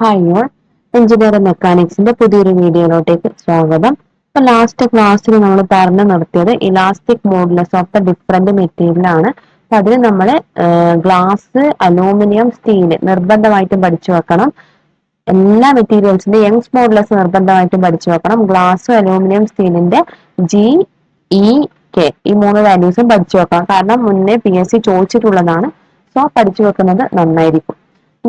Hi all, engineering മെക്കാനിക്സിന്റെ പുതിയൊരു വീഡിയോയിലോട്ടേക്ക് സ്വാഗതം. ഇപ്പൊ ലാസ്റ്റ് ക്ലാസ്സിൽ നമ്മൾ പറഞ്ഞു നിർത്തിയത് elastic modulus of the different material ആണ്. അപ്പൊ അതിന് നമ്മൾ ഗ്ലാസ്, അലൂമിനിയം, സ്റ്റീല് നിർബന്ധമായിട്ടും പഠിച്ചു വെക്കണം. എല്ലാ മെറ്റീരിയൽസിന്റെ യങ്സ് മോഡുലസ് നിർബന്ധമായിട്ടും പഠിച്ചു വെക്കണം. ഗ്ലാസ്, അലൂമിനിയം, സ്റ്റീലിന്റെ ജി, ഇ, കെ ഈ മൂന്ന് വാല്യൂസും പഠിച്ചു വെക്കണം. കാരണം മുന്നേ PSC ചോദിച്ചിട്ടുള്ളതാണ്. സോ പഠിച്ചു വെക്കുന്നത് നന്നായിരിക്കും.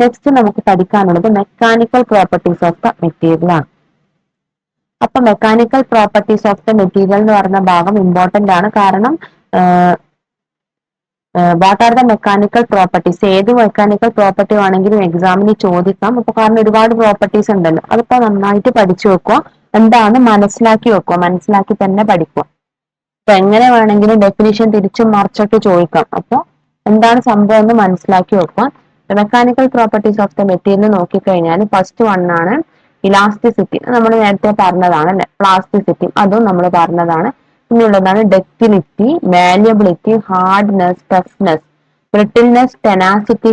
നെക്സ്റ്റ് നമുക്ക് പഠിക്കാനുള്ളത് mechanical properties of the material ആണ്. അപ്പൊ mechanical properties of the material എന്ന് പറഞ്ഞ ഭാഗം ഇമ്പോർട്ടന്റ് ആണ്. കാരണം what are the mechanical properties, ഏത് മെക്കാനിക്കൽ പ്രോപ്പർട്ടി ആണെങ്കിലും എക്സാമിന് ചോദിക്കാം. അപ്പൊ കാരണം ഒരുപാട് പ്രോപ്പർട്ടീസ് ഉണ്ടല്ലോ, അതിപ്പോ നന്നായിട്ട് പഠിച്ചു വെക്കുക. എന്താണ് മനസ്സിലാക്കി വെക്കുക, മനസ്സിലാക്കി തന്നെ പഠിക്കുക. അപ്പൊ എങ്ങനെ വേണമെങ്കിലും ഡെഫിനിഷൻ തിരിച്ചും മറിച്ചൊക്കെ ചോദിക്കാം. അപ്പൊ എന്താണ് സംഭവം എന്ന് മനസ്സിലാക്കി വെക്കുക. Mechanical properties of the material നോക്കിക്കഴിഞ്ഞാൽ ഫസ്റ്റ് വൺ ആണ് ഇലാസ്റ്റിസിറ്റി. നമ്മൾ നേരത്തെ പറഞ്ഞതാണ് അല്ലെ. പ്ലാസ്റ്റിസിറ്റി അതും നമ്മൾ പറഞ്ഞതാണ്. പിന്നെയുള്ളതാണ് ductility, malleability, hardness, toughness, brittleness, tenacity,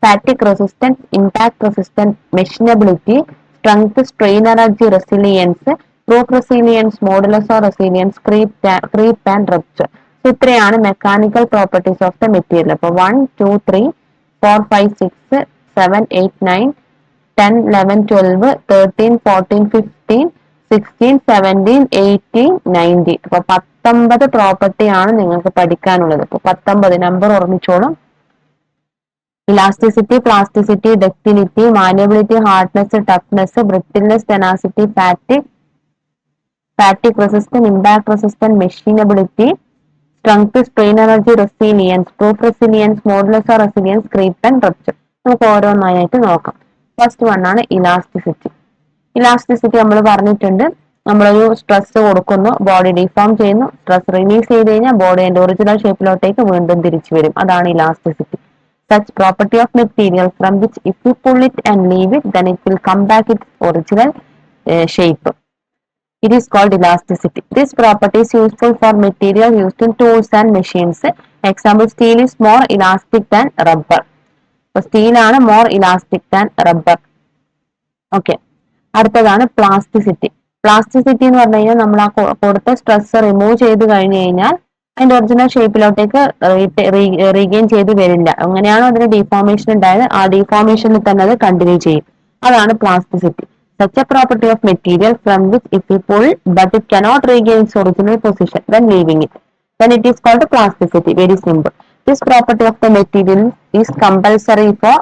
fatigue resistance, impact resistance, machinability, strength, strain energy, resilience, proof resilience, modulus of resilience, creep and rupture. ഇത്രയാണ് mechanical properties of the material. അപ്പൊ 1, 2, 3, 4, 5, 6, 7, 8, 9, 10, 11, 12, 13, 14, 15, 16, 17, 18, 19. അപ്പൊ 19 പ്രോപ്പർട്ടി ആണ് നിങ്ങൾക്ക് പഠിക്കാനുള്ളത്. അപ്പൊ 19 നമ്പർ ഓർമ്മിച്ചോളും. Elasticity, plasticity, ductility, malleability, hardness, toughness, brittleness, tenacity, fatigue resistance, impact resistance, machinability, strength, strain energy, resilience, proof resilience, modulus of resilience, creep and rupture. നമുക്ക് ഓരോന്നായിട്ട് നോക്കാം. ഫസ്റ്റ് വൺ ആണ് ഇലാസ്റ്റിസിറ്റി. ഇലാസ്റ്റിസിറ്റി നമ്മൾ പറഞ്ഞിട്ടുണ്ട്. നമ്മളൊരു സ്ട്രെസ് കൊടുക്കുന്നു, body deform ചെയ്യുന്നു, stress release ചെയ്ത് കഴിഞ്ഞാൽ ബോഡി അതിന്റെ ഒറിജിനൽ ഷേപ്പിലോട്ടേക്ക് വീണ്ടും തിരിച്ചു വരും. അതാണ് elasticity. Such property of material from which if you pull it and leave it then it will come back its original shape. It is called elasticity. This property is useful for material used in tools and machines. Example, steel is more elastic than rubber. So, steel ആണ് more elastic than rubber. Okay. അടുത്തതാണ് plasticity. Plasticity എന്ന് പറഞ്ഞു കഴിഞ്ഞാൽ നമ്മൾ ആ കൊടുത്ത stress remove ചെയ്ത് കഴിഞ്ഞു കഴിഞ്ഞാൽ അതിന്റെ ഒറിജിനൽ ഷേപ്പിലോട്ടേക്ക് റീഗെയിൻ ചെയ്ത് വരില്ല. അങ്ങനെയാണോ അതിന് ഡിഫോർമേഷൻ ഉണ്ടായത്, ആ ഡിഫോർമേഷനിൽ തന്നെ അത് കണ്ടിന്യൂ ചെയ്യും. അതാണ് plasticity. Such a property of material from which if we pull but it cannot regain its original position when leaving it, then it is called plasticity. Very simple. This property of the material is compulsory for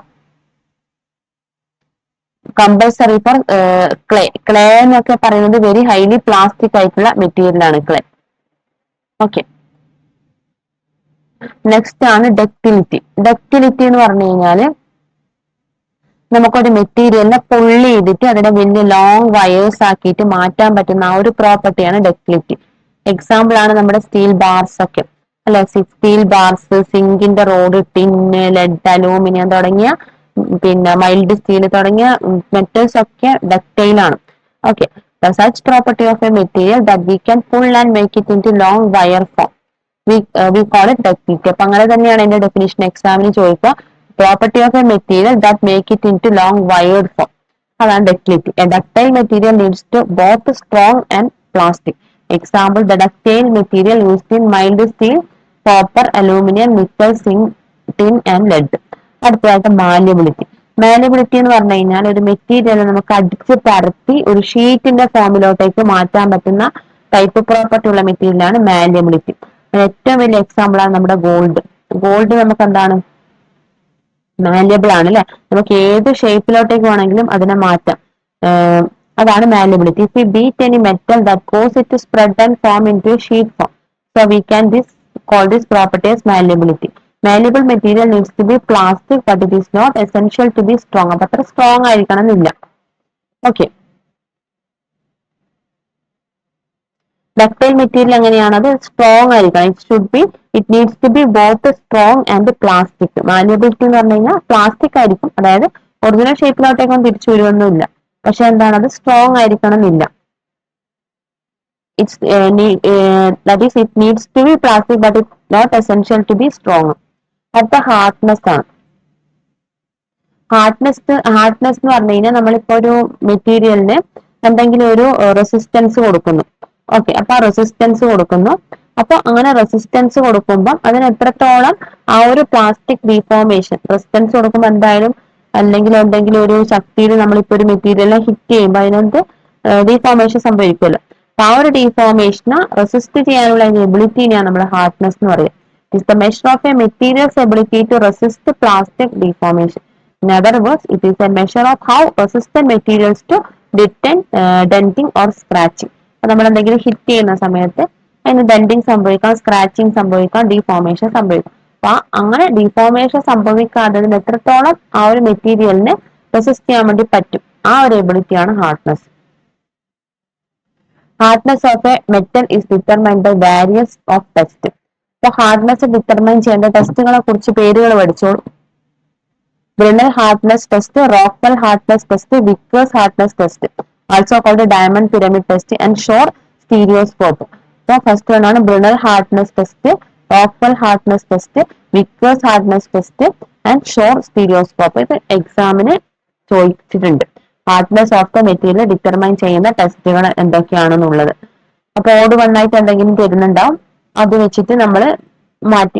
clay. Clay എന്നൊക്കെ പറയുന്നത് very highly plastic ആയിട്ടുള്ള material ആണ് clay. Okay. Next ആണ് ductility. Ductility എന്ന് പറഞ്ഞു കഴിഞ്ഞാല് നമുക്കൊരു മെറ്റീരിയലിനെ പുള്ളി ചെയ്തിട്ട് അതിനെ വലിയ ലോങ് വയേഴ്സ് ആക്കിയിട്ട് മാറ്റാൻ പറ്റുന്ന ആ ഒരു പ്രോപ്പർട്ടിയാണ് ഡക്റ്റിലിറ്റി. എക്സാമ്പിൾ ആണ് നമ്മുടെ സ്റ്റീൽ ബാർസ് ഒക്കെ അല്ലെ. സ്റ്റീൽ ബാർസ്, സിങ്കിന്റെ റോഡ്, ടിന്ന്, ലെഡ്, അലൂമിനിയം തുടങ്ങിയ പിന്നെ മൈൽഡ് സ്റ്റീൽ തുടങ്ങിയ മെറ്റൽസ് ഒക്കെ ഡക്റ്റൈൽ ആണ്. Okay. Such property of a material that we can pull and make it into long wire form we call it ductility. അപ്പൊ അങ്ങനെ തന്നെയാണ് അതിന്റെ ഡെഫിനിഷൻ എക്സാമിന് ചോദിക്കുക. Property of a material that make it into long wired form, അതാണ് ductility. A ductile material needs to both strong and plastic. Example the ductile material used in mild steel, copper, aluminium, nickel, zinc, tin and lead. അടുത്തതായിട്ട് malleability. Malleability എന്ന് പറഞ്ഞു കഴിഞ്ഞാൽ ഒരു material നമുക്ക് അടിച്ച് പരത്തി ഒരു ഷീറ്റിന്റെ ഫോമിലോട്ടേക്ക് മാറ്റാൻ പറ്റുന്ന ടൈപ്പ് പ്രോപ്പർട്ടി ഉള്ള മെറ്റീരിയലാണ് മാലിയബിലിറ്റി. ഏറ്റവും വലിയ എക്സാമ്പിൾ ആണ് നമ്മുടെ ഗോൾഡ്. ഗോൾഡ് നമുക്ക് എന്താണ്, മാലിയബിൾ ആണ് അല്ലെ. നമുക്ക് ഏത് ഷേപ്പിലോട്ടേക്ക് വേണമെങ്കിലും അതിനെ മാറ്റാം. അതാണ് malleability. If we beat any metal that cause it to spread and form into sheet form, so we can call this property as malleability. Malleable material needs to be plastic, but it is not essential to be strong. അപ്പൊ അത്ര strong ആയിരിക്കണം എന്നില്ല. Okay. Ductile material എങ്ങനെയാണ്, അത് strong ആയിരിക്കണം. It needs to be both strong and plastic. Malleability എന്ന് പറഞ്ഞു കഴിഞ്ഞാൽ പ്ലാസ്റ്റിക് ആയിരിക്കും, അതായത് ഒറിജിനൽ ഷേപ്പിലോട്ടേക്കൊന്നും തിരിച്ചു വരുമൊന്നുമില്ല. പക്ഷെ എന്താണ്, അത് സ്ട്രോങ് ആയിരിക്കണം എന്നില്ല. That is, it needs to be plastic, but it's not essential to be strong. അടുത്ത ഹാർഡ്നെസ് ആണ്. ഹാർഡ്നെസ് എന്ന് പറഞ്ഞു കഴിഞ്ഞാൽ നമ്മളിപ്പോ ഒരു മെറ്റീരിയലിന് എന്തെങ്കിലും ഒരു റെസിസ്റ്റൻസ് കൊടുക്കുന്നു. ഓക്കെ, അപ്പൊ ആ റെസിസ്റ്റൻസ് കൊടുക്കുന്നു. അപ്പൊ അങ്ങനെ റെസിസ്റ്റൻസ് കൊടുക്കുമ്പോൾ അതിന് എത്രത്തോളം ആ ഒരു പ്ലാസ്റ്റിക് ഡീഫോർമേഷൻ റെസിസ്റ്റൻസ് കൊടുക്കുമ്പോൾ എന്തായാലും അല്ലെങ്കിൽ എന്തെങ്കിലും ഒരു ശക്തിയിൽ നമ്മളിപ്പോ ഒരു മെറ്റീരിയലിനെ ഹിറ്റ് ചെയ്യുമ്പോൾ അതിനകത്ത് ഡീഫോർമേഷൻ സംഭവിക്കുമല്ലോ. അപ്പൊ ആ ഒരു ഡീഫോർമേഷന് റെസിസ്റ്റ് ചെയ്യാനുള്ള എബിലിറ്റിനെയാണ് നമ്മൾ ഹാർഡ്നെസ് എന്ന് പറയുക. Is the measure of a material's ability to resist plastic deformation. In other words, it is a measure of how resistant materials to denting or scratching. അപ്പൊ നമ്മൾ എന്തെങ്കിലും ഹിറ്റ് ചെയ്യുന്ന സമയത്ത് അതിന് ഡെന്റിങ് സംഭവിക്കാം, സ്ക്രാച്ചിങ് സംഭവിക്കാം, ഡീഫോർമേഷൻ സംഭവിക്കാം. അപ്പൊ അങ്ങനെ ഡീഫോർമേഷൻ സംഭവിക്കാതെ എത്രത്തോളം ആ ഒരു മെറ്റീരിയലിന് റെസിസ്റ്റ് ചെയ്യാൻ വേണ്ടി പറ്റും, ആ ഒരു എബിലിറ്റിയാണ് hardness. Hardness of a metal is determined by various of test. അപ്പൊ ഹാർഡ്നെസ് ഡിറ്റർമൈൻ ചെയ്യേണ്ട ടെസ്റ്റുകളെ കുറിച്ച് പേരുകൾ പഠിച്ചോളൂ. Brinell hardness test, Rockwell hardness test, Vickers hardness test, also called a diamond pyramid test, and Shore stereoscope. So first one ആണ് Brinell hardness test, Rockwell hardness test, Vickers hardness test, and Shore stereoscope. ഇത് എക്സാമിന് ചോദിച്ചിട്ടുണ്ട്. Hardness of the material determine ചെയ്യുന്ന ടെസ്റ്റുകൾ എന്തൊക്കെയാണെന്നുള്ളത്. അപ്പൊ ഓട് വണ്ണായിട്ട് എന്തെങ്കിലും തരുന്നുണ്ടാവും, അത് വെച്ചിട്ട് നമ്മൾ മാറ്റി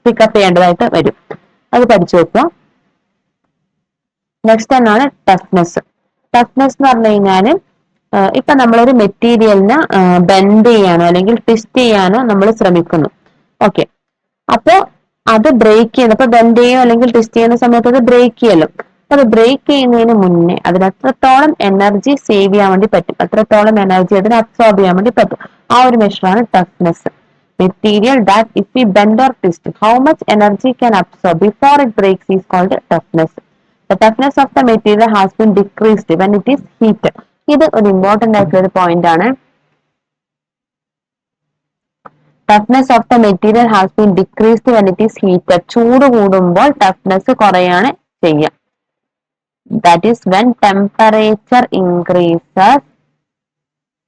പിക്കപ്പ് ചെയ്യേണ്ടതായിട്ട് വരും. അത് പഠിച്ചു വെക്കുക. നെക്സ്റ്റ് എന്നാണ് ടഫ്നെസ്. ടഫ്നെസ് എന്ന് പറഞ്ഞു കഴിഞ്ഞാല് ഇപ്പൊ നമ്മളൊരു മെറ്റീരിയലിനെ ബെൻഡ് ചെയ്യാനോ അല്ലെങ്കിൽ ട്വിസ്റ്റ് ചെയ്യാനോ നമ്മൾ ശ്രമിക്കുന്നു. ഓക്കെ, അപ്പോ അത് ബ്രേക്ക് ചെയ്യുന്ന ഇപ്പൊ ബെൻഡ് ചെയ്യോ അല്ലെങ്കിൽ ട്വിസ്റ്റ് ചെയ്യുന്ന സമയത്ത് അത് ബ്രേക്ക് ചെയ്യല്ലോ. അപ്പൊ അത് ബ്രേക്ക് ചെയ്യുന്നതിന് മുന്നേ അതിന് എത്രത്തോളം എനർജി സേവ് ചെയ്യാൻ വേണ്ടി പറ്റും, എത്രത്തോളം എനർജി അതിന് അബ്സോർബ് ചെയ്യാൻ വേണ്ടി പറ്റും, ആ ഒരു മെഷറാണ് toughness. Material that if we bend or twist, how much energy can absorb before it breaks is called toughness. The toughness of the material has been decreased when it is heated. ഇത് ഒരു important ആയിട്ടുള്ള ഒരു point ആണ്. Toughness of the material has been decreased when it is heated. ചൂട് കൂടുമ്പോൾ toughness കുറയാണ് ചെയ്യുക. That is when temperature increases,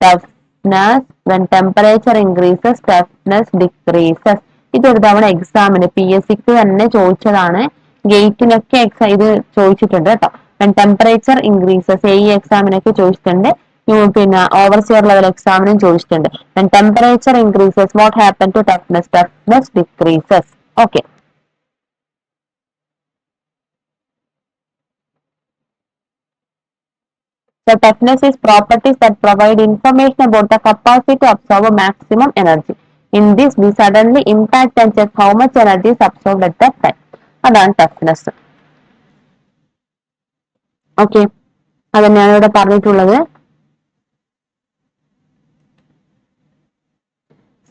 toughness, when temperature increases, toughness decreases. ഇതൊരു തവണ എക്സാമിന് PSCക്ക് തന്നെ ചോദിച്ചതാണ്, ഗേറ്റിനൊക്കെ ഇത് ചോദിച്ചിട്ടുണ്ട് കേട്ടോ. when temperature increases ഈ എക്സാമിനൊക്കെ ചോദിച്ചിട്ടുണ്ട്, പിന്നെ ഓവർസിയർ ലെവൽ എക്സാമിനും ചോദിച്ചിട്ടുണ്ട്. when temperature increases what happen to toughness? Toughness decreases. Okay. So toughness is properties that provide information about the capacity to absorb maximum energy. In this, we suddenly impact and check how much energy is absorbed at that time. അതാണ് toughness. Okay, അതന്നെയാണ് ഇവിടെ പറഞ്ഞിട്ടുള്ളത്.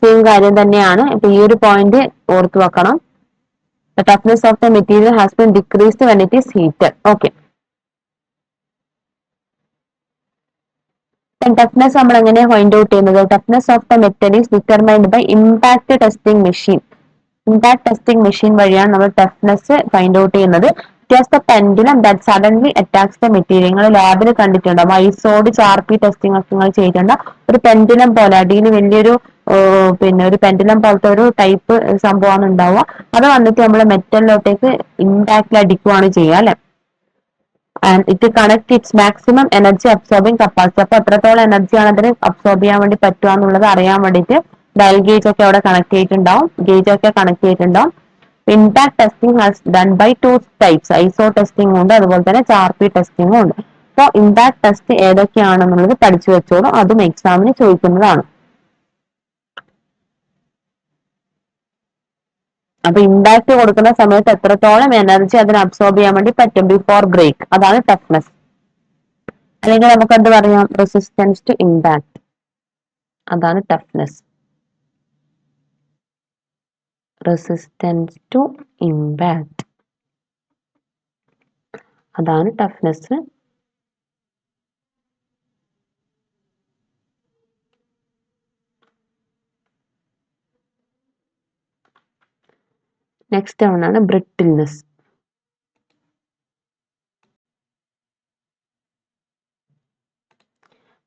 Same കാര്യം തന്നെയാണ്. ഇപ്പൊ ഈ ഒരു point ഓർത്തു വെക്കണം. The toughness of the material has been decreased when it is heated. Okay. Toughness നമ്മൾ എങ്ങനെയാണ് ഫൈൻഡ് ഔട്ട് ചെയ്യുന്നത്? Toughness of the metal is determined by impact testing machine. Impact testing machine വഴിയാണ് നമ്മൾ ടഫ്നെസ് ഫൈൻഡ് ഔട്ട് ചെയ്യുന്നത്. Just the pendulum that suddenly attacks the material. നിങ്ങൾ ലാബിൽ കണ്ടിട്ടുണ്ടാവും, ഐസോഡ് ചാർപ്പി testing ഒക്കെ നിങ്ങൾ ചെയ്തിട്ടുണ്ട്. ഒരു പെൻഡുലം പോലെ അടിയിൽ വലിയൊരു പിന്നെ ഒരു പെൻഡുലം പോലത്തെ ഒരു ടൈപ്പ് സംഭവമാണ് ഉണ്ടാവുക. അത് വന്നിട്ട് നമ്മൾ മെറ്റലിലോട്ടേക്ക് ഇമ്പാക്റ്റിൽ അടിക്കുകയാണ് ചെയ്യുക അല്ലെ. And it connect its maximum energy absorbing capacity. അപ്പൊ എത്രത്തോളം എനർജിയാണ് അതിന് അബ്സോർബ് ചെയ്യാൻ വേണ്ടി പറ്റുക എന്നുള്ളത് അറിയാൻ വേണ്ടിയിട്ട് ഡയൽ ഗേജ് ഒക്കെ അവിടെ കണക്ട് ചെയ്തിട്ടുണ്ടാവും, ഗേജ് ഒക്കെ കണക്ട് ചെയ്തിട്ടുണ്ടാവും. Impact testing has done by 2 types. Izod testing ഉണ്ട്, അതുപോലെ തന്നെ ചാർപ്പി ടെസ്റ്റിംഗും ഉണ്ട്. അപ്പോൾ ഇമ്പാക്ട് ടെസ്റ്റ് ഏതൊക്കെയാണെന്നുള്ളത് പഠിച്ചു വെച്ചോളൂ, അതും എക്സാമിന് ചോദിക്കുന്നതാണ്. അപ്പൊ ഇമ്പാക്ട് കൊടുക്കുന്ന സമയത്ത് എത്രത്തോളം എനർജി അതിന് അബ്സോർബ് ചെയ്യാൻ വേണ്ടി പറ്റും ബിഫോർ ബ്രേക്ക്, അതാണ് ടഫ്നെസ്. അല്ലെങ്കിൽ നമുക്ക് എന്ത് പറയാം, റെസിസ്റ്റൻസ് ടു ഇമ്പാക്ട്, അതാണ് ടഫ്നെസ്. റെസിസ്റ്റൻസ് ടു ഇമ്പാക്ട്, അതാണ് ടഫ്നെസ്. നെക്സ്റ്റ് ആണ് ബ്രിട്ടിൽനെസ്.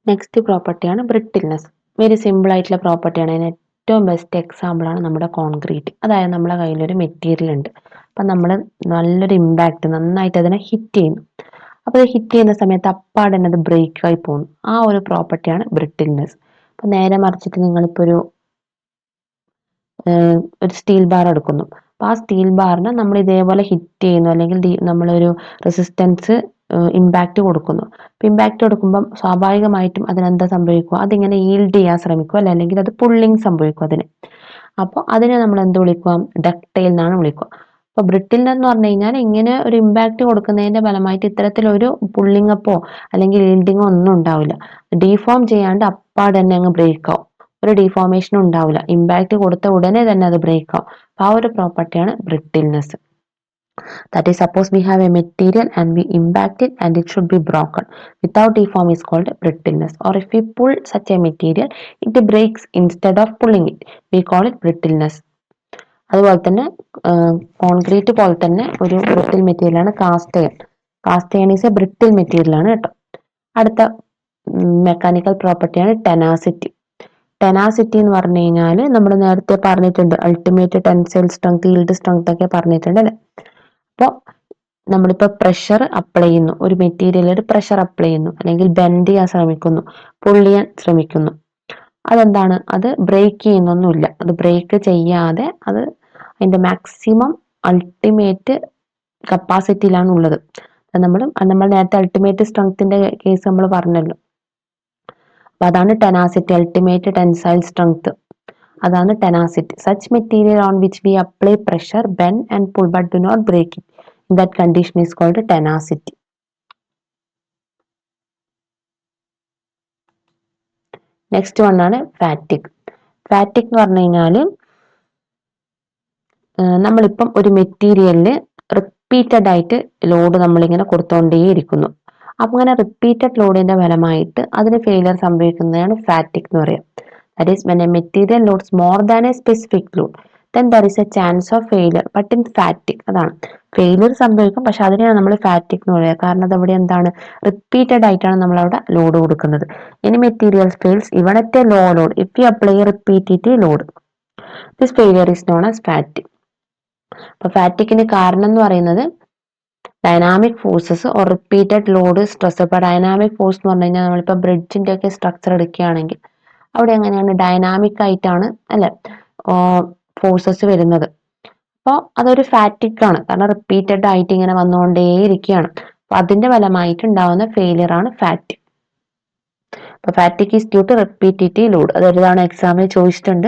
നെക്സ്റ്റ് പ്രോപ്പർട്ടിയാണ് ബ്രിട്ടിൽനെസ്. വെരി സിമ്പിൾ ആയിട്ടുള്ള പ്രോപ്പർട്ടിയാണ്. അതിന് ഏറ്റവും ബെസ്റ്റ് എക്സാമ്പിൾ ആണ് നമ്മുടെ കോൺക്രീറ്റ്. അതായത് നമ്മുടെ കയ്യിലൊരു മെറ്റീരിയൽ ഉണ്ട്, അപ്പം നമ്മൾ നല്ലൊരു ഇമ്പാക്റ്റ് നന്നായിട്ട് അതിനെ ഹിറ്റ് ചെയ്യുന്നു. അപ്പോൾ അത് ഹിറ്റ് ചെയ്യുന്ന സമയത്ത് അപ്പാടെ തന്നെ അത് ബ്രേക്ക് ആയി പോകുന്നു. ആ ഒരു പ്രോപ്പർട്ടിയാണ് ബ്രിട്ടിൽനെസ്. അപ്പം നേരെ മറിച്ചിട്ട് നിങ്ങളിപ്പോൾ ഒരു സ്റ്റീൽ ബാർ എടുക്കുന്നു. അപ്പോൾ ആ സ്റ്റീൽ ബാറിനെ നമ്മൾ ഇതേപോലെ ഹിറ്റ് ചെയ്യുന്നു, അല്ലെങ്കിൽ നമ്മളൊരു റെസിസ്റ്റൻസ് ഇമ്പാക്റ്റ് കൊടുക്കുന്നു. അപ്പോൾ ഇമ്പാക്റ്റ് കൊടുക്കുമ്പം സ്വാഭാവികമായിട്ടും അതിനെന്താ സംഭവിക്കുക, അതിങ്ങനെ ഈൽഡ് ചെയ്യാൻ ശ്രമിക്കുക, അല്ലെങ്കിൽ അത് പുള്ളിങ് സംഭവിക്കും അതിന്. അപ്പോൾ അതിനെ നമ്മൾ എന്ത് വിളിക്കുക, ഡക്റ്റൈൽ എന്നാണ് വിളിക്കുക. അപ്പോൾ ബ്രിട്ടിൽ എന്ന് പറഞ്ഞു കഴിഞ്ഞാൽ ഇങ്ങനെ ഒരു ഇമ്പാക്റ്റ് കൊടുക്കുന്നതിന്റെ ഫലമായിട്ട് ഇത്തരത്തിലൊരു പുള്ളിങ് അപ്പോ അല്ലെങ്കിൽ ഈൽഡിങ്ങോ ഒന്നും ഉണ്ടാവില്ല. ഡീഫോം ചെയ്യാണ്ട് അപ്പാടെ തന്നെ അങ്ങ് ബ്രേക്ക് ആവും. ഒരു ഡീഫോർമേഷനും ഉണ്ടാവില്ല. ഇമ്പാക്റ്റ് കൊടുത്ത ഉടനെ തന്നെ അത് ബ്രേക്ക് ആവും. ആ ഒരു പ്രോപ്പർട്ടിയാണ് brittleness. That is, suppose we have a material and we impact it and it should be broken. Without deform is called brittleness. Or if we pull such a material, it breaks instead of pulling it. We call it brittleness. അതുപോലെ തന്നെ concrete പോലെ തന്നെ ഒരു brittle material ആണ് cast iron. Cast iron is a brittle material ആണ് കേട്ടോ. അടുത്ത mechanical പ്രോപ്പർട്ടിയാണ് ടെനാസിറ്റി. ടെനാസിറ്റി എന്ന് പറഞ്ഞു കഴിഞ്ഞാൽ നമ്മൾ നേരത്തെ പറഞ്ഞിട്ടുണ്ട്, ultimate tensile strength, yield strength ഒക്കെ പറഞ്ഞിട്ടുണ്ട് അല്ലെ. അപ്പോൾ നമ്മളിപ്പോൾ പ്രഷർ അപ്ലൈ ചെയ്യുന്നു, ഒരു മെറ്റീരിയലിൽ പ്രഷർ അപ്ലൈ ചെയ്യുന്നു, അല്ലെങ്കിൽ ബെൻഡ് ചെയ്യാൻ ശ്രമിക്കുന്നു, പുള്ള് ചെയ്യാൻ ശ്രമിക്കുന്നു. അതെന്താണ്, അത് ബ്രേക്ക് ചെയ്യുന്നൊന്നുമില്ല. അത് ബ്രേക്ക് ചെയ്യാതെ അത് അതിന്റെ മാക്സിമം അൾട്ടിമേറ്റ് കപ്പാസിറ്റിയിലാണ് ഉള്ളത്. നമ്മൾ നേരത്തെ അൾട്ടിമേറ്റ് സ്ട്രെങ്ത്തിന്റെ കേസ് നമ്മൾ പറഞ്ഞല്ലോ. അപ്പൊ അതാണ് ടെനാസിറ്റി, അൾട്ടിമേറ്റ് ടെൻസൈൽ സ്ട്രെങ്ത്. അതാണ് tenacity. Such material on which we apply pressure, bend and pull but do not break it. In that condition is called tenacity. Next one ആണ് fatigue. ഫാറ്റിക് എന്ന് പറഞ്ഞു കഴിഞ്ഞാൽ നമ്മളിപ്പം ഒരു മെറ്റീരിയലിന് റിപ്പീറ്റഡ് ആയിട്ട് ലോഡ് നമ്മളിങ്ങനെ കൊടുത്തോണ്ടേയിരിക്കുന്നു. അപ്പൊ അങ്ങനെ റിപ്പീറ്റഡ് ലോഡിന്റെ ഫലമായിട്ട് അതിന് ഫെയിലിയർ സംഭവിക്കുന്നതാണ് ഫാറ്റിക് എന്ന് പറയുക. That is, when a material loads more than a specific load, then there is a chance of failure. But in fatigue, അതാണ് ഫെയിലിയർ സംഭവിക്കും, പക്ഷെ അതിനെയാണ് നമ്മൾ ഫാറ്റിക് എന്ന് പറയുക. കാരണം അതവിടെ എന്താണ്, റിപ്പീറ്റഡ് ആയിട്ടാണ് നമ്മൾ അവിടെ ലോഡ് കൊടുക്കുന്നത്. Any material fails even at a low load if you apply a repetitive load. This failure is known as fatigue. അപ്പൊ ഫാറ്റിക്കിന് കാരണം എന്ന് പറയുന്നത് dynamic forces or repeated load stress. ഇപ്പൊ ഡൈനാമിക് ഫോഴ്സ് എന്ന് പറഞ്ഞു കഴിഞ്ഞാൽ നമ്മളിപ്പോ ബ്രിഡ്ജിന്റെ ഒക്കെ സ്ട്രക്ചർ എടുക്കുകയാണെങ്കിൽ അവിടെ എങ്ങനെയാണ്, ഡൈനാമിക് ആയിട്ടാണ് അല്ലെ ഫോഴ്സസ് വരുന്നത്. അപ്പോൾ അതൊരു ഫാറ്റിക് ആണ്, കാരണം റിപ്പീറ്റഡ് ആയിട്ട് ഇങ്ങനെ വന്നുകൊണ്ടേയിരിക്കുകയാണ്. അപ്പൊ അതിന്റെ ഫലമായിട്ട് ഉണ്ടാവുന്ന ഫെയിലിയർ ആണ് ഫാറ്റിക്. അപ്പൊ fatigue is due to repetitive load. അത് ഒരു തവണ എക്സാമിൽ ചോദിച്ചിട്ടുണ്ട്,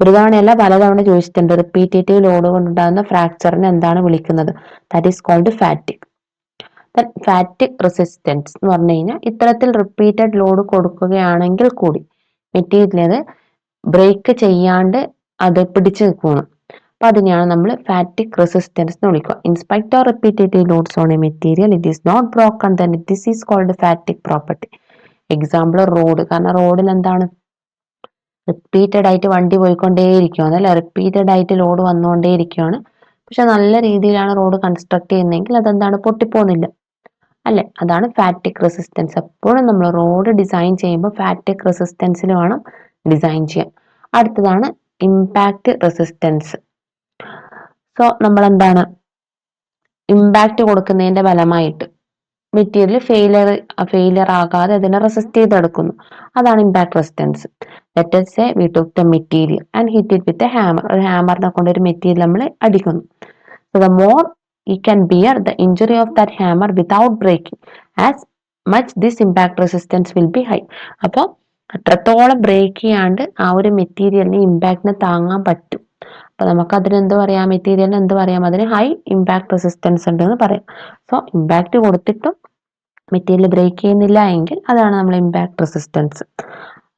ഒരു തവണയല്ല പലതവണ ചോദിച്ചിട്ടുണ്ട്. റിപ്പീറ്റേറ്റീവ് ലോഡ് കൊണ്ടുണ്ടാകുന്ന ഫ്രാക്ചറിനെ എന്താണ് വിളിക്കുന്നത്? That is called fatigue. Fatigue resistance എന്ന് പറഞ്ഞു കഴിഞ്ഞാൽ ഇത്തരത്തിൽ റിപ്പീറ്റഡ് ലോഡ് കൊടുക്കുകയാണെങ്കിൽ കൂടി മെറ്റീരിയൽ അത് ബ്രേക്ക് ചെയ്യാണ്ട് അത് പിടിച്ചു നിൽക്കുകയാണ്. അപ്പൊ അതിനെയാണ് നമ്മൾ ഫാറ്റിക് റെസിസ്റ്റൻസ് എന്ന് വിളിക്കുക. In spite of repetitive loads on a material it is not broken, then this is called fatigue property. Example road. കാരണം റോഡിൽ എന്താണ്, റിപ്പീറ്റഡ് ആയിട്ട് വണ്ടി പോയിക്കൊണ്ടേയിരിക്കുകയാണ് അല്ലെ, റിപ്പീറ്റഡ് ആയിട്ട് ലോഡ് വന്നുകൊണ്ടേയിരിക്കുകയാണ്. പക്ഷെ നല്ല രീതിയിലാണ് റോഡ് കൺസ്ട്രക്ട് ചെയ്യുന്നതെങ്കിൽ അതെന്താണ്, പൊട്ടിപ്പോകുന്നില്ല അല്ലെ. അതാണ് ഫാറ്റിക് റെസിസ്റ്റൻസ്. എപ്പോഴും നമ്മൾ റോഡ് ഡിസൈൻ ചെയ്യുമ്പോൾ ഫാറ്റിക് റെസിസ്റ്റൻസിൽ വേണം ഡിസൈൻ ചെയ്യാൻ. അടുത്തതാണ് ഇമ്പാക്ട് റെസിസ്റ്റൻസ്. സോ നമ്മൾ എന്താണ്, ഇമ്പാക്ട് കൊടുക്കുന്നതിന്റെ ഫലമായിട്ട് മെറ്റീരിയൽ ഫെയിലിയർ ആകാതെ അതിനെ റെസിസ്റ്റ് ചെയ്തെടുക്കുന്നു. അതാണ് impact resistance. Let us say we took the material and hit it with a hammer. ഒരു ഹാമറിനെ കൊണ്ട് ഒരു മെറ്റീരിയൽ നമ്മൾ അടിക്കുന്നു. So the more you can bear the injury of that hammer without breaking, as much this impact resistance will be high. അപ്പോൾ അത്രത്തോളം break ചെയ്യാണ്ട് ആ ഒരു മെറ്റീരിയലിന് ഇമ്പാക്റ്റിനെ താങ്ങാൻ പറ്റും. അപ്പൊ നമുക്ക് അതിന് എന്ത് പറയാം, മെറ്റീരിയലിന് എന്ത് പറയാം, അതിന് ഹൈ ഇമ്പാക്ട് റെസിസ്റ്റൻസ് ഉണ്ട് എന്ന് പറയാം. സോ ഇമ്പാക്ട് കൊടുത്തിട്ടും മെറ്റീരിയൽ ബ്രേക്ക് ചെയ്യുന്നില്ല എങ്കിൽ അതാണ് നമ്മൾ ഇമ്പാക്ട് റെസിസ്റ്റൻസ്.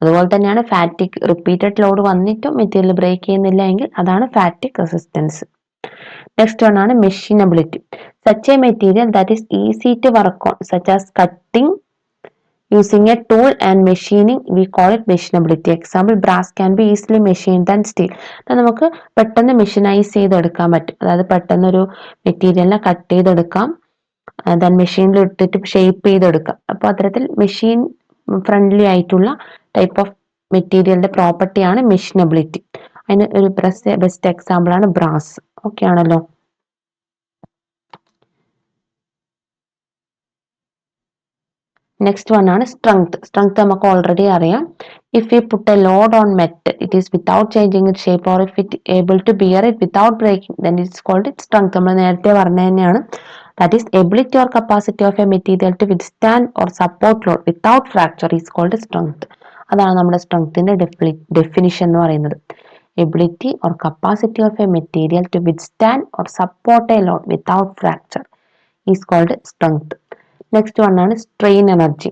അതുപോലെ തന്നെയാണ് ഫാറ്റിക്, റിപ്പീറ്റഡ് ലോഡ് വന്നിട്ടും മെറ്റീരിയൽ ബ്രേക്ക് ചെയ്യുന്നില്ല എങ്കിൽ അതാണ് ഫാറ്റിക് റെസിസ്റ്റൻസ്. നെക്സ്റ്റ് വൺ ആണ് machinability. Such a material that is easy to work on, such as cutting using a tool and machining, we call it machinability. Example, brass can be easily machine than steel. നമുക്ക് പെട്ടെന്ന് മെഷീനൈസ് ചെയ്തെടുക്കാൻ പറ്റും. അതായത് പെട്ടെന്ന് ഒരു മെറ്റീരിയലിനെ cut ചെയ്തെടുക്കാം, then മെഷീനിൽ ഇട്ടിട്ട് ഷേപ്പ് ചെയ്തെടുക്കാം. അപ്പോൾ അത്തരത്തിൽ മെഷീൻ ഫ്രണ്ട്ലി ആയിട്ടുള്ള ടൈപ്പ് ഓഫ് മെറ്റീരിയലിന്റെ പ്രോപ്പർട്ടിയാണ് മെഷീനബിലിറ്റി. അതിന് ഒരു ബെസ്റ്റ് എക്സാമ്പിൾ ആണ് ബ്രാസ്. ഓക്കെ ആണല്ലോ. നെക്സ്റ്റ് വൺ ആണ് സ്ട്രെങ്ത് നമുക്ക് ഓൾറെഡി അറിയാം. If you put a load on metal it is without changing it shape or if it able to bear it without breaking then it's called strength. നമ്മൾ നേരത്തെ പറഞ്ഞ തന്നെയാണ്. That is ability or capacity of a material to withstand or support load without fracture is called strength. അതാണ് നമ്മുടെ സ്ട്രെങ്ത്തിന്റെ definition എന്ന് പറയുന്നത്. Ability or capacity of a material to withstand or support a load without fracture is called strength. Next one ആണ് strain energy.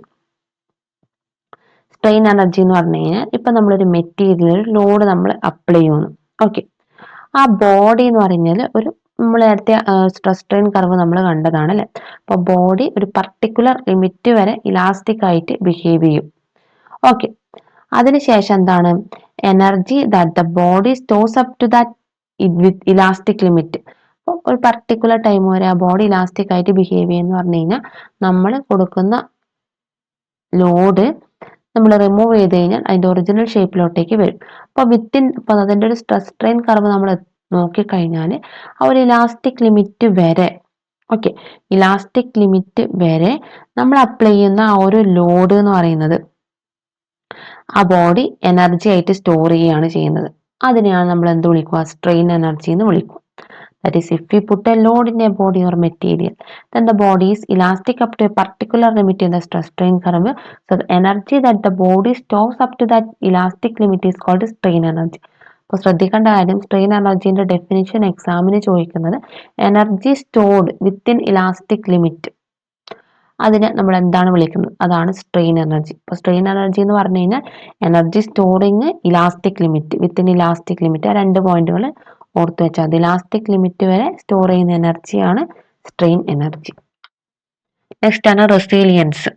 Strain energy എന്ന് പറഞ്ഞു കഴിഞ്ഞാൽ ഇപ്പൊ നമ്മളൊരു മെറ്റീരിയൽ ലോഡ് നമ്മൾ അപ്ലൈ ചെയ്യുന്നു. ഓക്കെ, ആ ബോഡി എന്ന് പറഞ്ഞാൽ ഒരു നമ്മൾ നേരത്തെ സ്ട്രെസ് സ്ട്രെയിൻ കർവ് നമ്മൾ കണ്ടതാണ് അല്ലെ. അപ്പൊ ബോഡി ഒരു പർട്ടിക്കുലർ ലിമിറ്റ് വരെ ഇലാസ്റ്റിക് ആയിട്ട് ബിഹേവ് ചെയ്യും. ഓക്കെ, അതിനുശേഷം എന്താണ് energy that the body stores up to that with elastic limit. അപ്പോൾ ഒരു പർട്ടിക്കുലർ ടൈം വരെ ആ ബോഡി ഇലാസ്റ്റിക് ആയിട്ട് ബിഹേവ് ചെയ്യുന്ന പറഞ്ഞു കഴിഞ്ഞാൽ നമ്മൾ കൊടുക്കുന്ന ലോഡ് നമ്മൾ റിമൂവ് ചെയ്ത് കഴിഞ്ഞാൽ അതിന്റെ ഒറിജിനൽ ഷേപ്പിലോട്ടേക്ക് വരും. അപ്പൊ ഇപ്പൊ അതിന്റെ ഒരു സ്ട്രെസ് സ്ട്രെയിൻ കർവ് നമ്മൾ നോക്കിക്കഴിഞ്ഞാൽ ആ ഒരു ഇലാസ്റ്റിക് ലിമിറ്റ് വരെ, ഓക്കെ, ഇലാസ്റ്റിക് ലിമിറ്റ് വരെ നമ്മൾ അപ്ലൈ ചെയ്യുന്ന ആ ഒരു ലോഡ് എന്ന് പറയുന്നത് ആ ബോഡി എനർജി ആയിട്ട് സ്റ്റോർ ചെയ്യുകയാണ് ചെയ്യുന്നത്. അതിനെയാണ് നമ്മൾ എന്ത് വിളിക്കുക, സ്ട്രെയിൻ എനർജി എന്ന് വിളിക്കുക. That is, if we put a load in a body or material, then the body is elastic up to a particular limit in the stress strain curve. So the energy that the body stores up to that elastic limit is called strain energy. അപ്പോൾ ശ്രദ്ധിക്കേണ്ട കാര്യം, strain എനർജിന്റെ definition എക്സാമിന് ചോദിക്കുന്നത് energy stored within elastic limit, അതിനെ നമ്മൾ എന്താണ് വിളിക്കുന്നത്, അതാണ് സ്ട്രെയിൻ എനർജി. അപ്പോൾ സ്ട്രെയിൻ എനർജി എന്ന് പറഞ്ഞു കഴിഞ്ഞാൽ energy storing elastic limit within elastic limit. ആ 2 പോയിന്റുകൾ ഓർത്ത് വെച്ചാൽ അത് ഇലാസ്റ്റിക് ലിമിറ്റ് വരെ സ്റ്റോർ ചെയ്യുന്ന എനർജിയാണ് സ്ട്രെയിൻ എനർജി. നെക്സ്റ്റ് ആണ് resilience.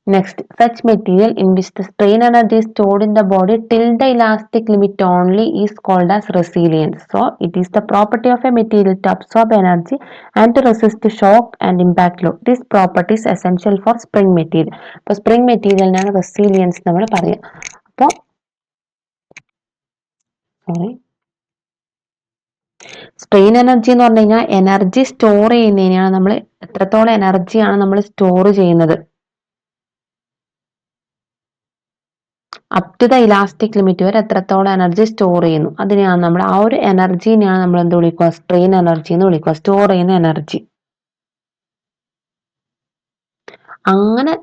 Next, such material in which the strain energy is stored in the body till the elastic limit only is called as resilience. So, it is the property of a material to absorb energy and to resist shock and impact load. This property is essential for spring material. അപ്പോൾ spring material നാണ് resilience നമ്മൾ പറയാം. അപ്പോൾ strain energy എന്ന് പറഞ്ഞു കഴിഞ്ഞാൽ energy store ചെയ്യുന്നതിനാണ് നമ്മൾ എത്രത്തോളം എനർജിയാണ് നമ്മൾ സ്റ്റോർ ചെയ്യുന്നത് up to the elastic limit വരെ എത്രത്തോളം എനർജി സ്റ്റോർ ചെയ്യുന്നു, അതിനെയാണ് നമ്മൾ ആ ഒരു എനർജിനെയാണ് നമ്മൾ എന്ത് വിളിക്കുക, സ്ട്രെയിൻ എനർജി എന്ന് വിളിക്കുക. സ്റ്റോർ ചെയ്യുന്ന എനർജി. അങ്ങനെ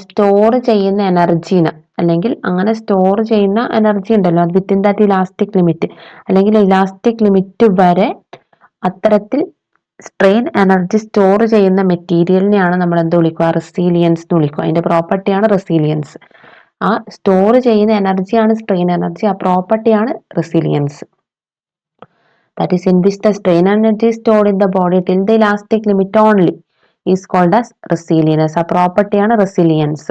സ്റ്റോർ ചെയ്യുന്ന എനർജീനെ, അല്ലെങ്കിൽ അങ്ങനെ സ്റ്റോർ ചെയ്യുന്ന എനർജി ഉണ്ടല്ലോ വിത്തിൻ ദാറ്റ് ഇലാസ്റ്റിക് ലിമിറ്റ്, അല്ലെങ്കിൽ ഇലാസ്റ്റിക് ലിമിറ്റ് വരെ അത്തരത്തിൽ സ്ട്രെയിൻ എനർജി സ്റ്റോർ ചെയ്യുന്ന മെറ്റീരിയലിനെയാണ് നമ്മൾ എന്ത് വിളിക്കുക, റെസീലിയൻസ് എന്ന് വിളിക്കുക. അതിന്റെ പ്രോപ്പർട്ടിയാണ് റെസീലിയൻസ്. ആ സ്റ്റോർ ചെയ്യുന്ന എനർജിയാണ് സ്ട്രെയിൻ എനർജി, ആ പ്രോപ്പർട്ടിയാണ് resilience. That is, in which the strain energy is stored in the body till the elastic limit only is called as resilience. ആ പ്രോപ്പർട്ടിയാണ് resilience.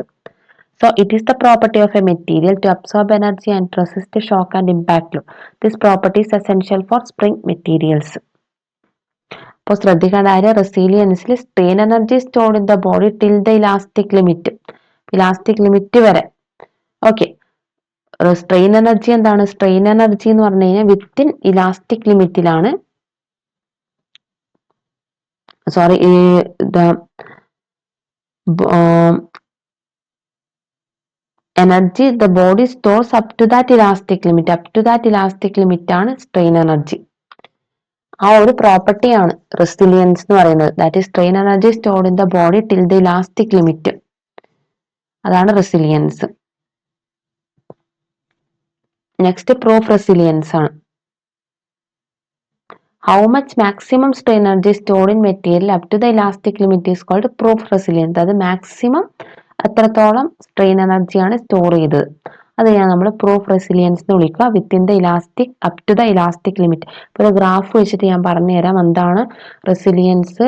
So, it is the property of a material to absorb energy and resist shock and impact load. This property is essential for spring materials. അപ്പോൾ ശ്രദ്ധിക്കേണ്ട കാര്യം, റെസീലിയൻസിൽ strain energy stored in the body till the elastic limit, elastic limit വരെ. Okay, strain energy എന്താണ്, strain energy എന്ന് പറഞ്ഞു കഴിഞ്ഞാൽ within elastic ലിമിറ്റിലാണ്, sorry, energy the body stores up to that elastic limit, up to that elastic limit ആണ് strain energy. ആ ഒരു പ്രോപ്പർട്ടിയാണ് റെസിലിയൻസ് എന്ന് പറയുന്നത്. That is strain energy stored in the body till the elastic limit, അതാണ് resilience. Next proof resilience ആണ്. How much maximum strain energy stored in material up to the elastic limit is called proof resilience. അത് maximum എത്രത്തോളം strain എനർജിയാണ് store ചെയ്തത്, അതിനെയാണ് നമ്മൾ proof resilience എന്ന് വിളിക്കുക. Within the elastic up to the elastic limit. ഇപ്പോൾ ഒരു ഗ്രാഫ് വെച്ചിട്ട് ഞാൻ പറഞ്ഞു തരാം എന്താണ് resilience,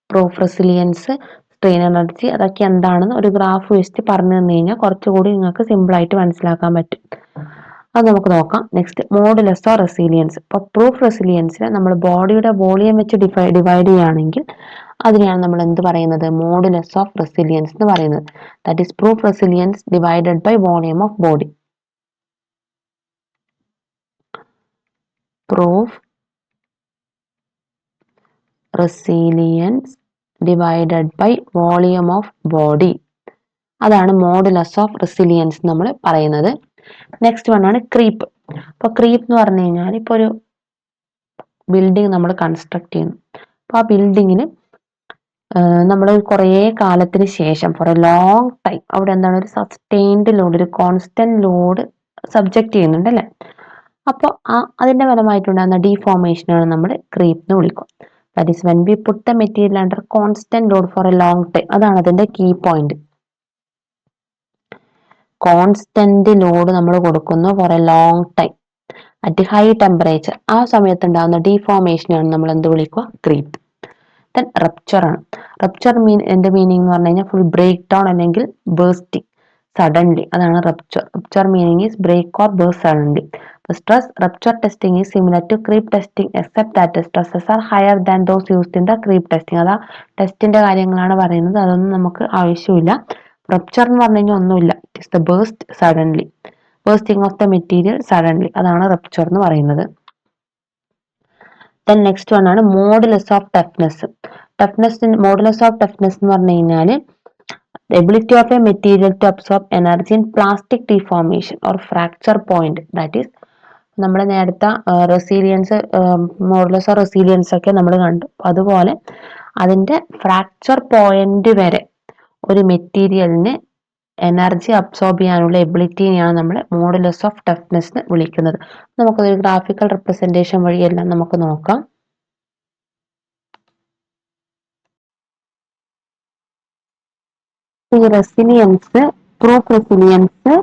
proof resilience, strain energy, അതൊക്കെ എന്താണെന്ന് ഒരു ഗ്രാഫ് വെച്ചിട്ട് പറഞ്ഞു തന്നു കഴിഞ്ഞാൽ കുറച്ചുകൂടി നിങ്ങൾക്ക് സിമ്പിൾ ആയിട്ട് മനസ്സിലാക്കാൻ പറ്റും. അത് നമുക്ക് നോക്കാം. Next, modulus of resilience. ഇപ്പോൾ പ്രൂഫ് റെസിലിയൻസിനെ നമ്മൾ ബോഡിയുടെ വോളിയം വെച്ച് ഡിവൈഡ് ചെയ്യുകയാണെങ്കിൽ അതിനെയാണ് നമ്മൾ എന്ത് പറയുന്നത്, മോഡുലസ് ഓഫ് റെസിലിയൻസ് എന്ന് പറയുന്നത്. That is proof resilience divided by volume of body. Proof resilience divided by volume of body. അതാണ് മോഡുലസ് ഓഫ് റെസിലിയൻസ് നമ്മൾ പറയുന്നത്. നെക്സ്റ്റ് വൺ ആണ് ക്രീപ്പ്. അപ്പൊ ക്രീപ്പ് എന്ന് പറഞ്ഞു കഴിഞ്ഞാൽ ഇപ്പൊ ഒരു ബിൽഡിംഗ് നമ്മൾ കൺസ്ട്രക്ട് ചെയ്യുന്നു. അപ്പൊ ആ ബിൽഡിങ്ങിന് നമ്മൾ കുറേ കാലത്തിന് ശേഷം ഫോർ എ ലോങ് ടൈം അവിടെ എന്താണ് ഒരു സസ്റ്റെയിൻഡ് ലോഡ്, ഒരു കോൺസ്റ്റന്റ് ലോഡ് സബ്ജക്ട് ചെയ്യുന്നുണ്ട് അല്ലെ. അപ്പോൾ അതിന്റെ ഫലമായിട്ടുണ്ടാകുന്ന ഡീഫോർമേഷനാണ് നമ്മൾ ക്രീപ്പ് എന്ന് വിളിക്കുക. That is when we put the material under constant load for a long time. അതാണ് അതിന്റെ കീ പോയിന്റ്. കോൺസ്റ്റന്റ് ലോഡ് നമ്മൾ കൊടുക്കുന്നു for a long time at high temperature. ആ സമയത്ത് ഉണ്ടാകുന്ന ഡീഫോർമേഷനാണ് നമ്മൾ എന്ത് വിളിക്കുക? ക്രീപ്പ്. ദെൻ റപ്ചർ ആണ്. റപ്ചർ എന്റെ മീനിങ് എന്ന് പറഞ്ഞു കഴിഞ്ഞാൽ ഫുൾ ബ്രേക്ക് ഡൗൺ അല്ലെങ്കിൽ ബേസ്റ്റിംഗ് സഡൻലി. അതാണ് rupture. Rupture meaning is break or burst suddenly. Stress rupture testing is similar to creep testing except that the stresses are higher than those used in the creep testing. അതാ ടെസ്റ്റിന്റെ കാര്യങ്ങളാണ് പറയുന്നത്, അതൊന്നും നമുക്ക് ആവശ്യമില്ല. Rupture എന്ന് പറഞ്ഞു കഴിഞ്ഞാൽ ഒന്നുമില്ല, it is the burst suddenly, bursting of the material suddenly. അതാണ് റപ്ചർ എന്ന് പറയുന്നത്. ദെൻ നെക്സ്റ്റ് വൺ ആണ് modulus of toughness. Modulus of toughness എന്ന് പറഞ്ഞു കഴിഞ്ഞാൽ ability of a material to absorb energy in plastic deformation or fracture point. That is നമ്മൾ നേരത്തെ resilience, modulus of resilience ഒക്കെ നമ്മൾ കണ്ടു. അതുപോലെ അതിന്റെ ഫ്രാക്ചർ പോയിന്റ് വരെ ഒരു മെറ്റീരിയലിന് എനർജി അബ്സോർബ് ചെയ്യാനുള്ള എബിലിറ്റിയാണ് നമ്മൾ മോഡുലസ് ഓഫ് ടഫ്നെസ് എന്ന് വിളിക്കുന്നത്. നമുക്കൊരു ഗ്രാഫിക്കൽ റെപ്രസെന്റേഷൻ വഴിയെല്ലാം നമുക്ക് നോക്കാം. ഈ resilience, proof resilience,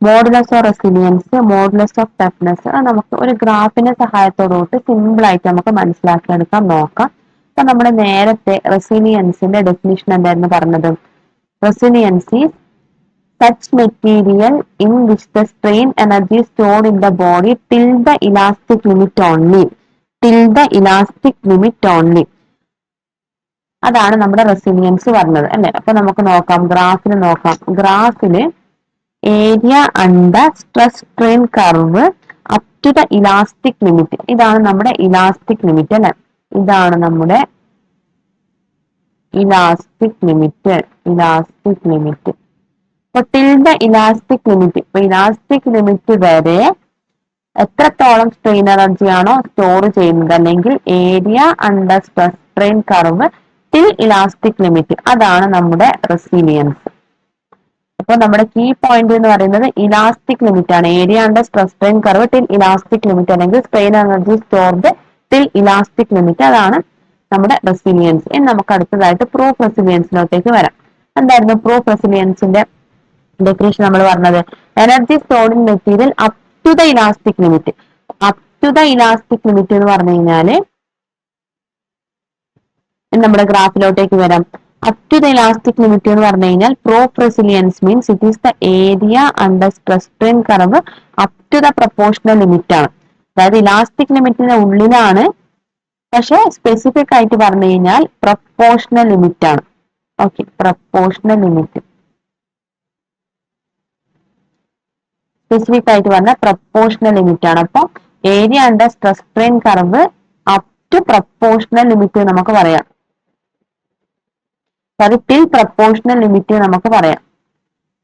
modulus of resilience, modulus of toughness നമുക്ക് ഒരു ഗ്രാഫിന്റെ സഹായത്തോടുകൂടി സിമ്പിൾ ആയിട്ട് നമുക്ക് മനസ്സിലാക്കിയെടുക്കാൻ നോക്കാം. അപ്പൊ നമ്മൾ നേരത്തെ റെസിലിയൻസിന്റെ ഡെഫിനിഷൻ എന്തായിരുന്നു പറഞ്ഞത്? Resilience is such material in which the strain energy is stored in the body till the elastic limit only. till the elastic limit only. അതാണ് നമ്മുടെ റെസിലിയൻസ് പറഞ്ഞത് അല്ലെ. അപ്പൊ നമുക്ക് നോക്കാം, ഗ്രാഫിൽ നോക്കാം. ഗ്രാഫില് area under stress strain curve up to the elastic limit. ഇതാണ് നമ്മുടെ ഇലാസ്റ്റിക് ലിമിറ്റ് അല്ലെ. ഇതാണ് നമ്മുടെ ഇലാസ്റ്റിക് ലിമിറ്റ്. Elastic limit. അപ്പൊ ടിൽ ദ ഇലാസ്റ്റിക് ലിമിറ്റ്, ഇപ്പൊ ഇലാസ്റ്റിക് ലിമിറ്റ് വരെ എത്രത്തോളം സ്ട്രെയിൻ എനർജി ആണോ സ്റ്റോർ ചെയ്യുന്നത്, അല്ലെങ്കിൽ area under stress strain curve till elastic limit, അതാണ് നമ്മുടെ റെസിലിയൻസ്. അപ്പൊ നമ്മുടെ കീ പോയിന്റ് എന്ന് പറയുന്നത് ഇലാസ്റ്റിക് ലിമിറ്റ് ആണ്. Area under stress strain curve till elastic limit, അല്ലെങ്കിൽ strain energy stored till elastic limit, അതാണ് നമ്മുടെ റെസിലിയൻസ്. ഇനി നമുക്ക് അടുത്തതായിട്ട് പ്രൂഫ് റെസിലിയൻസിലോട്ടേക്ക് വരാം. എന്തായിരുന്നു പ്രൂഫ് റെസിലിയൻസിന്റെ ഡെഫിനിഷൻ നമ്മൾ പറഞ്ഞത്? Energy stored in material up to the elastic limit. Up to the elastic limit എന്ന് പറഞ്ഞു കഴിഞ്ഞാല് നമ്മുടെ ഗ്രാഫിലോട്ടേക്ക് വരാം. Up to the elastic limit എന്ന് പറഞ്ഞു കഴിഞ്ഞാൽ proof resilience means it is the area under stress strain curve up to the proportional limit ആണ്. അതായത് ഇലാസ്റ്റിക് ലിമിറ്റിന്റെ ഉള്ളിലാണ്, പക്ഷെ സ്പെസിഫിക് ആയിട്ട് പറഞ്ഞു കഴിഞ്ഞാൽ പ്രൊപ്പോർഷണൽ ലിമിറ്റ് ആണ്. ഓക്കെ, പ്രൊപ്പോർഷണൽ ലിമിറ്റ് സ്പെസിഫിക് ആയിട്ട് പറഞ്ഞ പ്രൊപ്പോർഷണൽ ലിമിറ്റ് ആണ്. അപ്പൊ area under stress strain curve up to proportional limit നമുക്ക് പറയാം. അത് ടിൽ പ്രൊപ്പോർഷണൽ ലിമിറ്റ് നമുക്ക് പറയാം.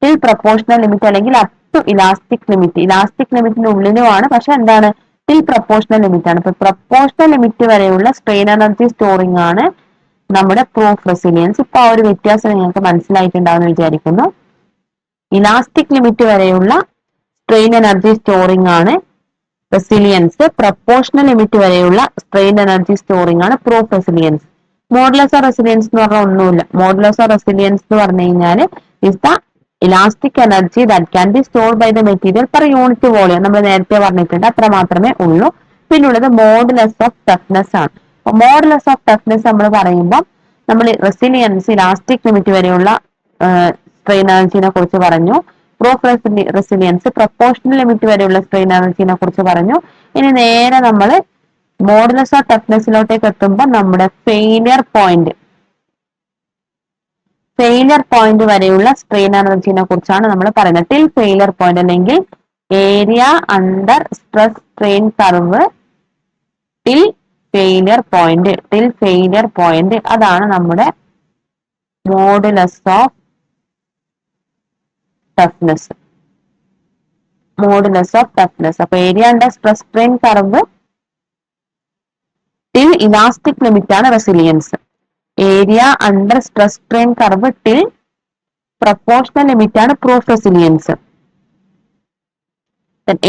ടിൽ പ്രൊപ്പോർഷണൽ ലിമിറ്റ് അല്ലെങ്കിൽ up to elastic limit. Elastic ലിമിറ്റിന്റെ ഉള്ളിലുമാണ്, പക്ഷെ എന്താണ്, ടിൽ പ്രൊപ്പോർഷണൽ ലിമിറ്റ് ആണ്. ഇപ്പൊ പ്രൊപ്പോർഷണൽ ലിമിറ്റ് വരെയുള്ള സ്ട്രെയിൻ എനർജി സ്റ്റോറിംഗ് ആണ് നമ്മുടെ പ്രൂഫ് റെസിലിയൻസ്. ഇപ്പൊ ആ ഒരു വ്യത്യാസം നിങ്ങൾക്ക് മനസ്സിലായിട്ടുണ്ടാവുമെന്ന് വിചാരിക്കുന്നു. ഇലാസ്റ്റിക് ലിമിറ്റ് വരെയുള്ള സ്ട്രെയിൻ എനർജി സ്റ്റോറിംഗ് ആണ് റെസിലിയൻസ്. പ്രൊപ്പോർഷണൽ ലിമിറ്റ് വരെയുള്ള സ്ട്രെയിൻ എനർജി സ്റ്റോറിംഗ് ആണ് proof resilience. Modulus of resilience എന്ന് പറഞ്ഞാൽ ഒന്നുമില്ല. മോഡുലസ് ഓഫ് റെസിലിയൻസ് എന്ന് പറഞ്ഞു കഴിഞ്ഞാൽ is the elastic energy that can be stored by the material per unit volume. നമ്മൾ നേരത്തെ പറഞ്ഞിട്ടുണ്ട്, അത്ര മാത്രമേ ഉള്ളൂ. പിന്നുള്ളത് മോഡുലസ് ഓഫ് ടഫ്നെസ് ആണ്. അപ്പൊ മോഡുലസ് ഓഫ് ടഫ്നെസ് നമ്മൾ പറയുമ്പോൾ നമ്മൾ റെസിലിയൻസ് ഇലാസ്റ്റിക് ലിമിറ്റ് വരെയുള്ള സ്ട്രെയിൻ എനർജിനെ കുറിച്ച് പറഞ്ഞു. പ്രൂഫ് റെസിലിയൻസ് പ്രൊപ്പോർഷണൽ ലിമിറ്റ് വരെയുള്ള സ്ട്രെയിൻ എനർജിനെ കുറിച്ച് പറഞ്ഞു. ഇനി നേരെ നമ്മൾ മോഡുലസ് ഓഫ് ടഫ്നെസ്സിലോട്ടേക്ക് എത്തുമ്പോൾ നമ്മുടെ ഫെയിലിയർ പോയിന്റ് വരെയുള്ള സ്ട്രെയിൻ എനർജിനെ കുറിച്ചാണ് നമ്മൾ പറയുന്നത്. ടിൽ ഫെയിലിയർ പോയിന്റ് അല്ലെങ്കിൽ area under stress strain curve till failure point. Till failure point അതാണ് നമ്മുടെ modulus of toughness. Modulus of toughness. അപ്പൊ area under stress strain curve till elastic limit ആണ് resilience. Area under stress strain curve till proportional limit ആണ് proof resilience.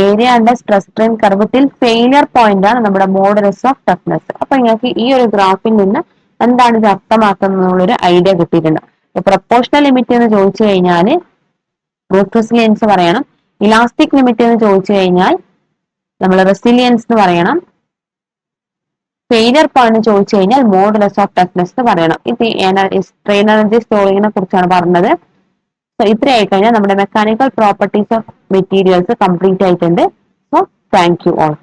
Area under stress strain curve till failure point ആണ് നമ്മുടെ modulus of toughness. അപ്പൊ നിങ്ങൾക്ക് ഈ ഒരു ഗ്രാഫിൽ നിന്ന് എന്താണ് ഇത് അർത്ഥമാക്കുന്നത് എന്നുള്ളൊരു ഐഡിയ കിട്ടിയിട്ടുണ്ട്. പ്രൊപ്പോർഷണൽ ലിമിറ്റ് എന്ന് ചോദിച്ചു കഴിഞ്ഞാൽ പ്രൂഫ് റെസിലിയൻസ് പറയണം. ഇലാസ്റ്റിക് ലിമിറ്റ് എന്ന് ചോദിച്ചു കഴിഞ്ഞാൽ നമ്മൾ റെസിലിയൻസ് എന്ന് പറയണം. ഫെയിലിയർ പോയിന്റ് ചോദിച്ചു കഴിഞ്ഞാൽ മോഡുലസ് ഓഫ് ടഫ്നെസ് എന്ന് പറയണം. ഇത് സ്ട്രെയിൻ എനർജി സ്റ്റോറിങ്ങിനെ കുറിച്ചാണ് പറഞ്ഞത്. സോ ഇത്രയായി കഴിഞ്ഞാൽ നമ്മുടെ mechanical properties of materials complete ആയിട്ടുണ്ട്. So thank you all.